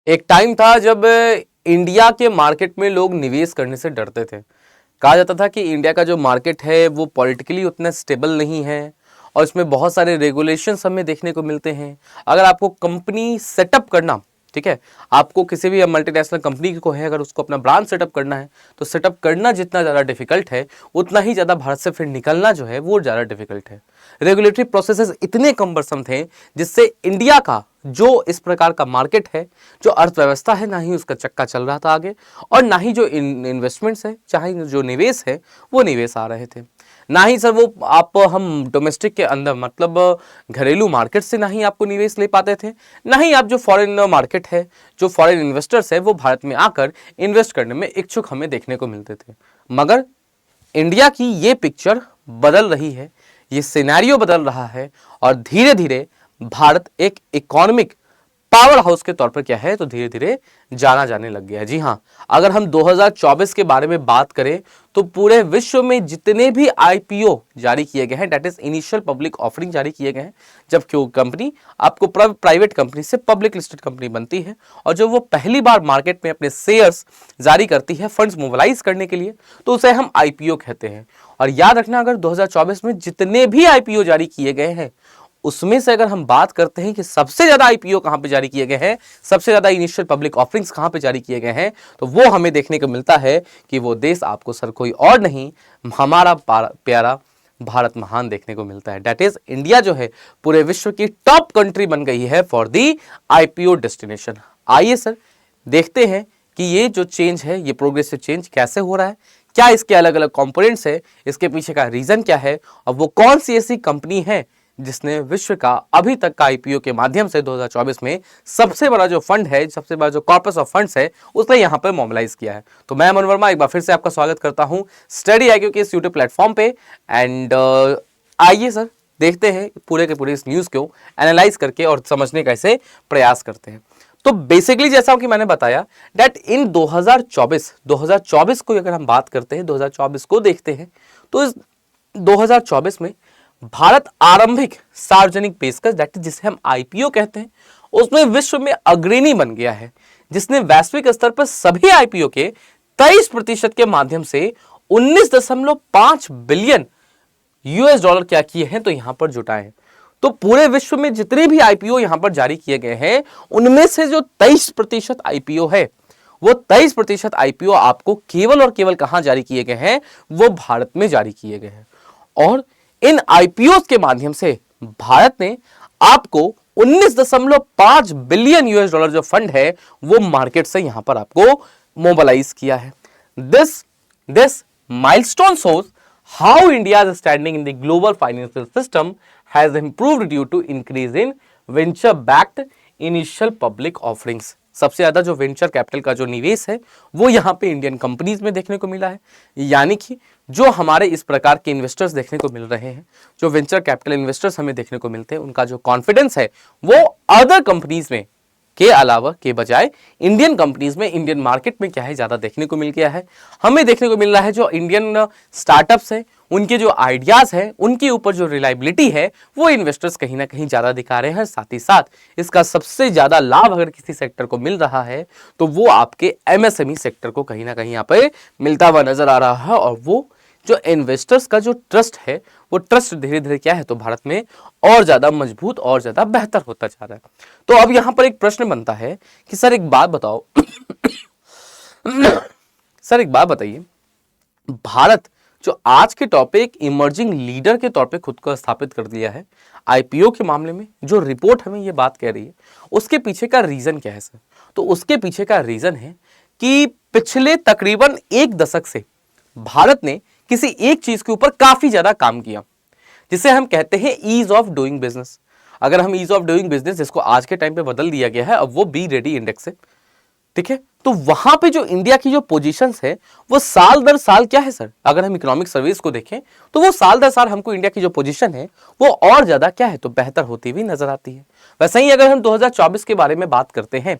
एक टाइम था जब इंडिया के मार्केट में लोग निवेश करने से डरते थे। कहा जाता था कि इंडिया का जो मार्केट है वो पॉलिटिकली उतना स्टेबल नहीं है और इसमें बहुत सारे रेगुलेशंस हमें देखने को मिलते हैं। अगर आपको कंपनी सेटअप करना, ठीक है, आपको किसी भी मल्टीनेशनल कंपनी को है, अगर उसको अपना ब्रांच सेटअप करना है तो सेटअप करना जितना ज़्यादा डिफिकल्ट है उतना ही ज़्यादा भारत से फिर निकलना जो है वो ज़्यादा डिफिकल्ट है। रेगुलेटरी प्रोसेसेस इतने कम्बरसम थे जिससे इंडिया का जो इस प्रकार का मार्केट है, जो अर्थव्यवस्था है, ना ही उसका चक्का चल रहा था आगे और ना ही जो इन्वेस्टमेंट्स है, चाहे जो निवेश है वो निवेश आ रहे थे, ना ही सर वो आप हम डोमेस्टिक के अंदर मतलब घरेलू मार्केट से ना ही आपको निवेश ले पाते थे, ना ही आप जो फॉरेन मार्केट है, जो फॉरेन इन्वेस्टर्स है वो भारत में आकर इन्वेस्ट करने में इच्छुक हमें देखने को मिलते थे। मगर इंडिया की ये पिक्चर बदल रही है, ये सिनेरियो बदल रहा है और धीरे धीरे भारत एक इकोनॉमिक पावर हाउस के तौर पर क्या है तो धीरे धीरे जाना जाने लग गया है। जी हाँ, अगर हम 2024 के बारे में बात करें तो पूरे विश्व में जितने भी आईपीओ जारी किए गए हैं, that is initial public offering जारी किए गए हैं, जब क्यों कंपनी आपको प्राइवेट कंपनी से पब्लिक लिस्टेड कंपनी बनती है और जब वो पहली बार मार्केट में अपने शेयर्स जारी करती है फंड्स मोबिलाइज करने के लिए, तो उसे हम आईपीओ कहते हैं। और याद रखना, अगर 2024 में जितने भी आईपीओ जारी किए गए हैं उसमें से अगर हम बात करते हैं कि सबसे ज्यादा आईपीओ कहां पे जारी किए गए हैं, सबसे ज्यादा इनिशियल पब्लिक ऑफरिंग्स कहां पे जारी किए गए हैं, तो वो हमें देखने को मिलता है कि वो देश आपको सर कोई और नहीं, हमारा प्यारा भारत महान देखने को मिलता है। दैट इज इंडिया जो है पूरे विश्व की टॉप कंट्री बन गई है फॉर दी आईपीओ डेस्टिनेशन। आइए सर देखते हैं कि ये जो चेंज है, ये प्रोग्रेसिव चेंज कैसे हो रहा है, क्या इसके अलग अलग कंपोनेंट्स है, इसके पीछे का रीजन क्या है और वो कौन सी ऐसी कंपनी है जिसने विश्व का अभी तक का आईपीओ के माध्यम से 2024 में सबसे बड़ा जो फंड है, सबसे बड़ा जो कॉर्पस ऑफ फंड्स है, उसने यहां पर मोबिलाइज किया है। तो मैं अमन वर्मा एक बार फिर से आपका स्वागत करता हूं स्टडी आईक्यू के इस यूट्यूब प्लेटफॉर्म पे। एंड आइए सर देखते हैं पूरे के पूरे इस न्यूज को एनालाइज करके और समझने का इसे प्रयास करते हैं। तो बेसिकली जैसा कि मैंने बताया दैट इन 2024 को अगर हम बात करते हैं, 2024 को देखते हैं, तो इस 2024 में भारत आरंभिक सार्वजनिक पेशकश दैट जिसे हम आईपीओ कहते हैं उसमें विश्व में अग्रणी बन गया है, जिसने वैश्विक स्तर पर सभी आईपीओ के 23% के माध्यम से 19.5 बिलियन यूएस डॉलर क्या किए हैं तो यहां पर जुटाए हैं। तो पूरे विश्व में जितने भी आईपीओ यहां पर जारी किए गए हैं उनमें से जो 23% आईपीओ है वो 23% आईपीओ आपको केवल और केवल कहां जारी किए गए हैं, वो भारत में जारी किए गए हैं। और इन आईपीओ के माध्यम से भारत ने आपको 19.5 बिलियन यूएस डॉलर जो फंड है वो मार्केट से यहां पर आपको मोबिलाइज किया है। This milestone shows how India standing in the global financial system has improved due to increase in venture backed initial public offerings. सबसे ज्यादा जो वेंचर कैपिटल का जो निवेश है वो यहां पे इंडियन कंपनीज में देखने को मिला है, यानी कि जो हमारे इस प्रकार के इन्वेस्टर्स देखने को मिल रहे हैं, जो वेंचर कैपिटल इन्वेस्टर्स हमें देखने को मिलते हैं, उनका जो कॉन्फिडेंस है वो अदर कंपनीज में के अलावा के बजाय इंडियन कंपनीज में, इंडियन मार्केट में क्या है ज्यादा देखने को मिल गया है। हमें देखने को मिल रहा है जो इंडियन स्टार्टअप्स है उनके जो आइडियाज है उनके ऊपर जो रिलायबिलिटी है वो इन्वेस्टर्स कहीं ना कहीं ज्यादा दिखा रहे हैं। साथ ही साथ इसका सबसे ज्यादा लाभ अगर किसी सेक्टर को मिल रहा है तो वो आपके एमएसएमई सेक्टर को कहीं ना कहीं यहाँ पे मिलता हुआ नजर आ रहा है। और वो जो इन्वेस्टर्स का जो ट्रस्ट है वो ट्रस्ट धीरे धीरे क्या है तो भारत में और ज्यादा मजबूत और ज्यादा बेहतर होता जा रहा है। तो अब यहां पर एक प्रश्न बनता है कि सर एक बात बताओ सर एक बात बताइए, भारत जो आज के टॉपिक इमर्जिंग लीडर के तौर पे खुद को स्थापित कर दिया है आईपीओ के मामले में, जो रिपोर्ट हमें ये बात कह रही है उसके पीछे का रीजन क्या है सर? तो उसके पीछे का रीजन है कि पिछले तकरीबन एक दशक से भारत ने किसी एक चीज के ऊपर काफी ज्यादा काम किया जिसे हम कहते हैं ईज ऑफ डूइंग बिजनेस। अगर हम ईज ऑफ डूइंग बिजनेस, जिसको आज के टाइम पे बदल दिया गया है, अब वो बी रेडी इंडेक्स है, ठीक है, तो वहां पे जो इंडिया की जो पोजीशंस है वो साल दर साल क्या है सर, अगर हम इकोनॉमिक सर्विस को देखें तो वो साल दर साल हमको इंडिया की जो पोजीशन है वो और ज्यादा क्या है तो बेहतर होती हुई नजर आती है। वैसे ही अगर हम 2024 के बारे में बात करते हैं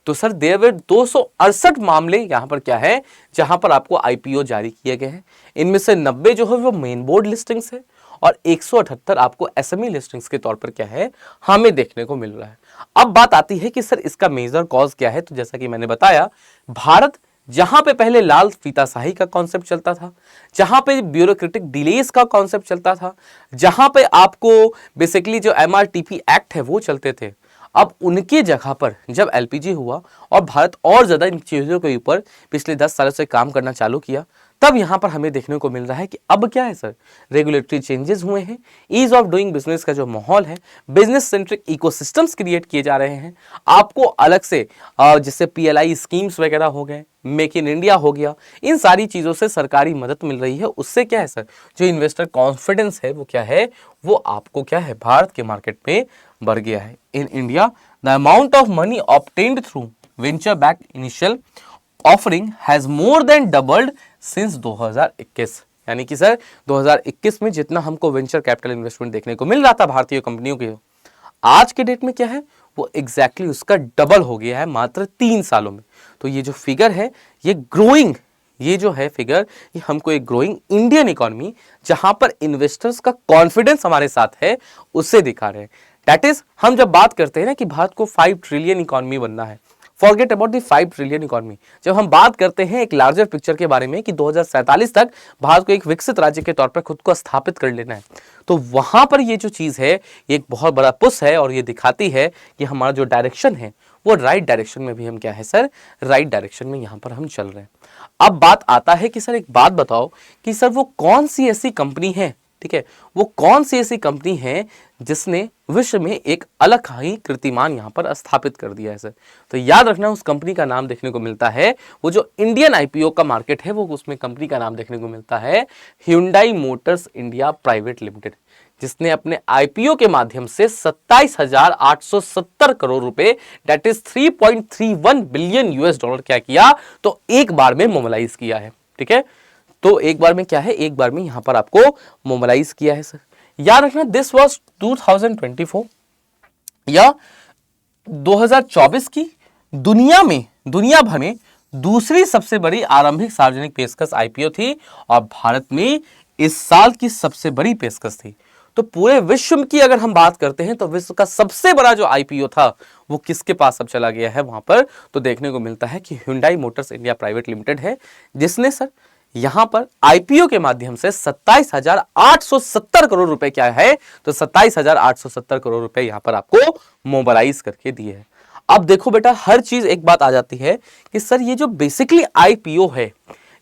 तो सर देयर वर 268 मामले यहां पर क्या है जहां पर आपको आईपीओ जारी किए गए हैं। इनमें से 90 जो है वो मेन बोर्ड लिस्टिंग्स है और 178 आपको एसएमई लिस्टिंग्स के तौर पर क्या है हमें देखने को मिल रहा है। अब बात आती है कि सर इसका मेजर कॉज क्या है। तो जैसा कि मैंने बताया, भारत जहां पे पहले लाल फीताशाही का कॉन्सेप्ट चलता था, जहां पे ब्यूरोक्रेटिक डिलेस का कॉन्सेप्ट चलता था, जहां पे आपको बेसिकली जो एमआरटीपी एक्ट है वो चलते थे, अब उनके जगह पर जब एलपीजी हुआ और भारत और ज्यादा इन चीजों के ऊपर पिछले 10 सालों से काम करना चालू किया, तब यहां पर हमें देखने को मिल रहा है कि अब क्या है सर, रेगुलेटरी चेंजेस हुए हैं, ईज ऑफ डूइंग बिजनेस का जो माहौल है, बिजनेस सेंट्रिक इकोसिस्टम्स क्रिएट किए जा रहे हैं। आपको अलग से जैसे पीएलआई स्कीम्स वगैरह हो गए, मेक इन इंडिया हो गया, इन सारी चीजों से सरकारी मदद मिल रही है। उससे क्या है सर, जो इन्वेस्टर कॉन्फिडेंस है वो क्या है, वो आपको क्या है भारत के मार्केट में बढ़ गया है। In India the amount of money obtained through venture back initial offering has more than doubled since 2021। यानी कि सर 2021 में जितना हमको वेंचर कैपिटल इन्वेस्टमेंट देखने को मिल रहा था भारतीय कंपनियों के, आज के डेट में क्या है वो एग्जैक्टली उसका डबल हो गया है मात्र 3 सालों में। तो ये जो फिगर है ये ग्रोइंग, ये जो है फिगर, ये हमको एक ग्रोइंग इंडियन इकोनॉमी जहां पर इन्वेस्टर्स का कॉन्फिडेंस हमारे साथ है उससे दिखा रहे हैं। दैट इज, हम जब बात करते हैं ना कि भारत को 5 ट्रिलियन इकोनॉमी बनना है, forget about the 5 trillion economy. जब हम बात करते हैं एक लार्जर पिक्चर के बारे में कि 2047 तक भारत को एक विकसित राज्य के तौर पर खुद को स्थापित कर लेना है, तो वहां पर ये जो चीज है ये एक बहुत बड़ा पुश है और ये दिखाती है कि हमारा जो डायरेक्शन है वो राइट डायरेक्शन में भी हम क्या है सर, राइट डायरेक्शन में यहां पर हम चल रहे हैं। अब बात आता है कि सर एक बात बताओ कि सर वो कौन सी ऐसी कंपनी है, ठीक है, वो कौन सी ऐसी कंपनी है जिसने विश्व में एक अलग ही कीर्तिमान यहां पर स्थापित कर दिया है सर। तो याद रखना उस कंपनी का नाम देखने को मिलता है, वो जो इंडियन आईपीओ का मार्केट है वो उसमें कंपनी का नाम देखने को मिलता है Hyundai Motors India private limited, जिसने अपने आईपीओ के माध्यम से 27,870 करोड़ रुपए, that is 3.31 billion US dollar क्या किया, तो एक बार में मोबिलाइज किया है। ठीक है, तो एक बार में क्या है, एक बार में यहां पर आपको मोबिलाइज किया है सर। याद रखना दिस वाज 2024 या 2024 की दुनिया भर में दूसरी सबसे बड़ी आरंभिक सार्वजनिक पेशकश आईपीओ थी और भारत में इस साल की सबसे बड़ी पेशकश थी। तो पूरे विश्व की अगर हम बात करते हैं तो विश्व का सबसे बड़ा जो आईपीओ था वो किसके पास अब चला गया है वहां पर, तो देखने को मिलता है कि Hyundai Motors India private limited है, जिसने सर यहां पर आईपीओ के माध्यम से 27,870 करोड़ रुपए क्या है, तो 27,870 करोड़ रुपए यहां पर आपको मोबिलाइज करके दिए है। अब देखो बेटा, हर चीज एक बात आ जाती है कि सर ये जो बेसिकली आईपीओ है,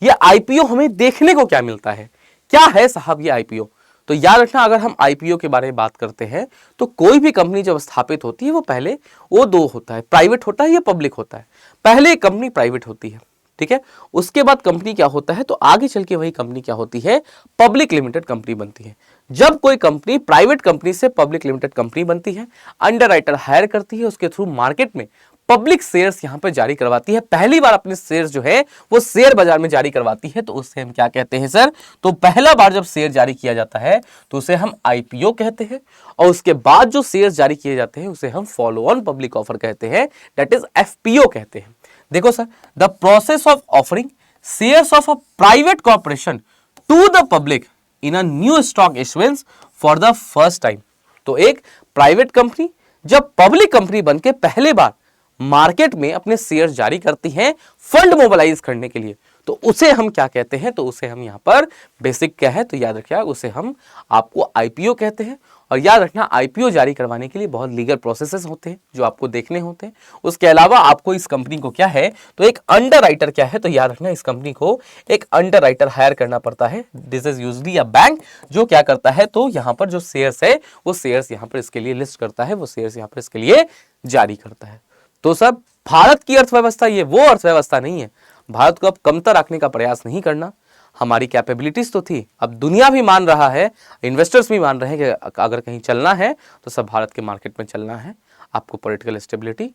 ये आईपीओ हमें देखने को क्या मिलता है, क्या है साहब ये आईपीओ। तो याद रखना, अगर हम आईपीओ के बारे में बात करते हैं तो कोई भी कंपनी जब स्थापित होती है वो पहले वो दो होता है, प्राइवेट होता है या पब्लिक होता है। पहले एक कंपनी प्राइवेट होती है, ठीक है, उसके बाद कंपनी क्या होता है, तो आगे चल के वही कंपनी क्या होती है, पब्लिक लिमिटेड कंपनी बनती है। जब कोई कंपनी प्राइवेट कंपनी से पब्लिक लिमिटेड कंपनी बनती है, अंडरराइटर हायर करती है, उसके थ्रू मार्केट में पब्लिक शेयर्स यहां पर जारी करवाती है, पहली बार अपने शेयर्स जो है वो शेयर बाजार में जारी करवाती है, तो उससे हम क्या कहते हैं सर, तो पहला बार जब शेयर जारी किया जाता है तो उसे हम आईपीओ कहते हैं, और उसके बाद जो शेयर्स जारी किए जाते हैं उसे हम फॉलो ऑन पब्लिक ऑफर कहते हैं, दैट इज एफपीओ कहते हैं। देखो sir, the process of offering shares of a private corporation to the public in a new stock issuance for the first time. तो एक प्राइवेट कंपनी जब public company बनके पहले बार मार्केट में अपने शेयर जारी करती हैं फंड मोबिलाइज करने के लिए, तो उसे हम क्या कहते हैं, तो उसे हम यहां पर बेसिक क्या है, तो याद रखिए उसे हम आपको आईपीओ कहते हैं। और याद रखना आईपीओ जारी करवाने के लिए बहुत लीगल प्रोसेसेस होते हैं जो आपको देखने होते हैं। उसके अलावा आपको इस कंपनी को क्या है, तो एक अंडरराइटर क्या है, तो याद रखना इस कंपनी को एक अंडरराइटर हायर करना पड़ता है। This is usually a bank जो क्या करता है, तो यहां पर जो शेयर्स है वो शेयर्स यहां पर इसके लिए लिस्ट करता है, वो शेयर्स यहां पर इसके लिए जारी करता है। तो सब भारत की अर्थव्यवस्था ये वो अर्थव्यवस्था नहीं है, भारत को अब कमतर रखने का प्रयास नहीं करना। हमारी कैपेबिलिटीज तो थी, अब दुनिया भी मान रहा है, इन्वेस्टर्स भी मान रहे हैं कि अगर कहीं चलना है तो सब भारत के मार्केट में चलना है। आपको पॉलिटिकल स्टेबिलिटी,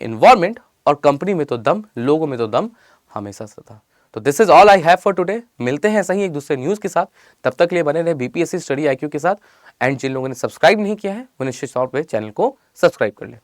एनवायरमेंट और कंपनी में तो दम, लोगों में तो दम हमेशा से था। तो this is all I have for today. मिलते हैं ऐसा ही एक दूसरे न्यूज के साथ, तब तक के लिए बने रहे बीपीएससी स्टडी आईक्यू के साथ। एंड जिन लोगों ने सब्सक्राइब नहीं किया है वो निश्चित तौर पर चैनल को सब्सक्राइब कर ले।